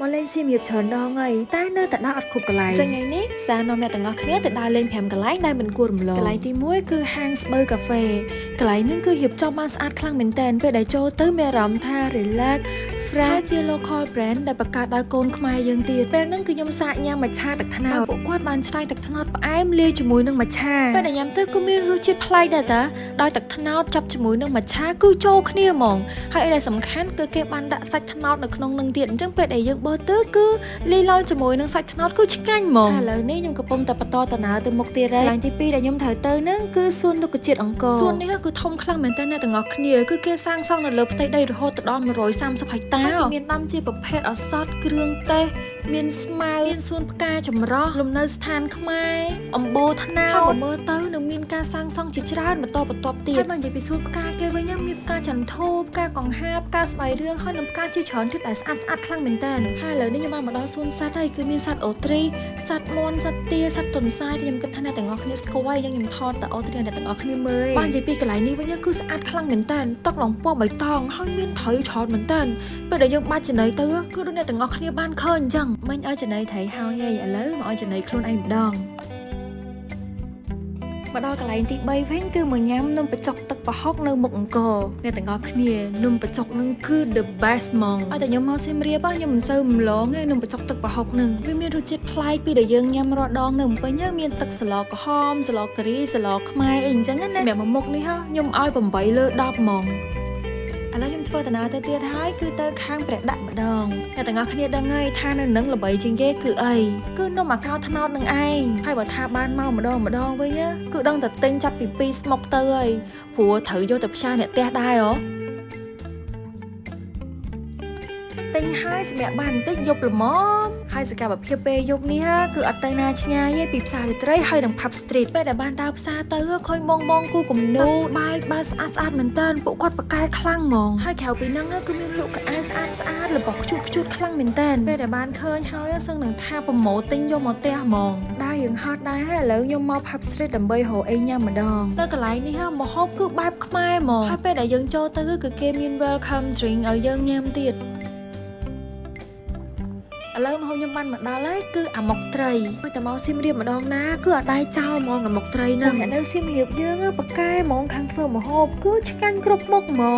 មកលេងសៀមរាបច្រើនដងហើយតែនៅតែដល់អត់គ្រប់កន្លែងចឹងថ្ងៃនេះសារនាំអ្នកទាំងអស់គ្នាទៅដើរលេង5កន្លែងដែលមិនគួររំលងកន្លែងទី1គឺហាងស្បូវកាហ្វេកន្លែងនេះគឺរៀបចំបានស្អាតខ្លាំងមែនទែនពេលដែលចូលទៅមានអារម្មណ៍ថា relax fresh ជា local brand ដែលបង្កើតដោយកូនខ្មែរយើងទៀតពេលហ្នឹងគឺខ្ញុំសាកញ៉ាំម្ឆាទឹកត្នោតពួកគាត់បានឆ្នៃទឹកត្នោតផ្អែមលាយជាមួយនឹងម្ឆាពេលដែលញ៉ាំទៅគឺមានរសជាតិប្លែកដែរតាដោយទឹកត្នោតចាប់ជាមួយនឹងម្ឆាគឺចូលគ្នាហ្មងហើយដែលសំខាន់គឺគេបានដាក់សាច់ត្នោតនៅក្នុងនឹងទៀតអញ្ចឹងពេលដែលយើងបឺទៅគឺលាយឡំជាមួយនឹងសាច់ត្នោតគឺឆ្ងាញ់ហ្មងឥឡូវនេះខ្ញុំកំពុងតែបន្តដំណើរទៅមុខទៀតហើយកន្លែងទី2ដែលខ្ញុំត្រូវទៅហ្នឹងគឺសួនរុក្ខជាតិអង្គរសួននេះគឺធំខ្លាំងមែនទែនអ្នកទាំងអស់គ្នាគឺគេសាងសង់នៅលើផ្ទៃដីរហូតដល់130ហិកតាមានដាំជាប្រភេទឱសថគ្រឿងទេសមានស្មៅមានសួនផ្កាចម្រុះលំនៅស្ថានខ្មែរអំបូរថ្នោតមើលទៅនឹងមានការសាងសង់ជាច្រើនបន្តបន្ទាប់ទៀតហើយបើនិយាយពីសួនផ្កាគេវិញមានផ្កាចន្ទោផ្កាកង្ហាផ្កាស្បៃរឿងហើយនឹងផ្កាជាច្រើនទៀតដែលស្អាតខ្លាំងមែនតើហើយឥឡូវនេះខ្ញុំបានមកដល់សួនសត្វហើយគឺមានសត្វអូទ្រីសត្វមាន់សត្វទាសត្វទន្សាយខ្ញុំគិតថាអ្នកទាំងអស់គ្នាស្គាល់ហើយខ្ញុំថតទៅអូទ្រីអ្នកទាំងអស់គ្នាមើលបាននិយាយពីកន្លែងនេះវិញគឺស្អាតខ្លាំងមែនតើទឹកឡងពណ៌បៃតងហើយមានត្រីច្រើនមែនតើពេលដែលយើងបាច់ចំណីទៅគឺដូចអ្នកទាំងអស់គ្នាបានឃើញអញ្ចឹងមិញឲ្យចំណីត្រីហើយឥឡូវមកឲ្យចំណីខ្លួនឯងម្ដងមកដល់កន្លែងទី3វិញគឺមកញ៉ាំនំបញ្ចុកទឹកប្រហុកនៅមុខអង្គរអ្នកទាំងអស់គ្នានំបញ្ចុកនឹងគឺ the best ហ្មងឲ្យតែខ្ញុំមកសៀមរាបខ្ញុំមិនសូវរំលងទេនំបញ្ចុកទឹកប្រហុកនឹងវាមានរសជាតិប្លែកពីដែលយើងញ៉ាំរាល់ដងនៅភ្នំពេញមានទឹកស្លក្រហមស្លការីស្លខ្មែរអីអញ្ចឹងណាសម្រាប់មួយមុខនេះខ្ញុំឲ្យ8លើ10ហ្មងឥឡូវខ្ញុំធ្វើដំណើរទៅទៀតហើយគឺទៅខាងព្រះដាក់ម្ដងអ្នកទាំងអស់គ្នាដឹងហើយថានៅនឹងល្បីជាងគេគឺអីគឺនំអាកោត្នោតនឹងឯងហើយបើថាបានមកម្ដងវិញគឺដឹងតែទិញចាប់ពី2ស្មុកទៅហើយព្រោះត្រូវយកទៅផ្សារអ្នកផ្ទះដែរហ៎ទិញហើយសម្រាប់បានបន្តិចយប់ល្មមហើយសកម្មភាពពេលយប់នេះគឺអត់ទៅណាឆ្ងាយទេពីផ្សាររាត្រីហើយនឹង Pub Street ពេលដែលបានដើរផ្សារទៅឃើញបងគូគំនូស្បែកបានស្អាតមែនតើពួកគាត់ប្រកែកខ្លាំងហ្មងហើយក្រៅពីហ្នឹងគឺមានលក់កៅអៅស្អាតរបស់ខ្ជូតខ្លាំងមែនតើពេលដែលបានឃើញហើយសឹងនឹងថាប្រម៉ូទិញយកមកផ្ទះហ្មងដើរយើងហត់ដែរឥឡូវខ្ញុំមក Pub Street ដើម្បីរកអីញ៉ាំម្ដងនៅកន្លែងនេះម្ហូបគឺបែបខ្មែរហ្មងហើយពេលដែលយើងចូលទៅគឺគេមាន welcome drink ឲ្យយើងញ៉ាំទៀតឥឡូវមកខ្ញុំបានមកដល់ហើយគឺអាម៉ុកត្រីហើយតែមកសៀមរាបម្ដងណាគឺអត់ដៃចោលហ្មងអាម៉ុកត្រីហ្នឹងអ្នកនៅសៀមរាបយើងប៉ាកែហ្មងខាងធ្វើម្ហូបគឺឆ្កាញ់គ្រប់មុខហ្មង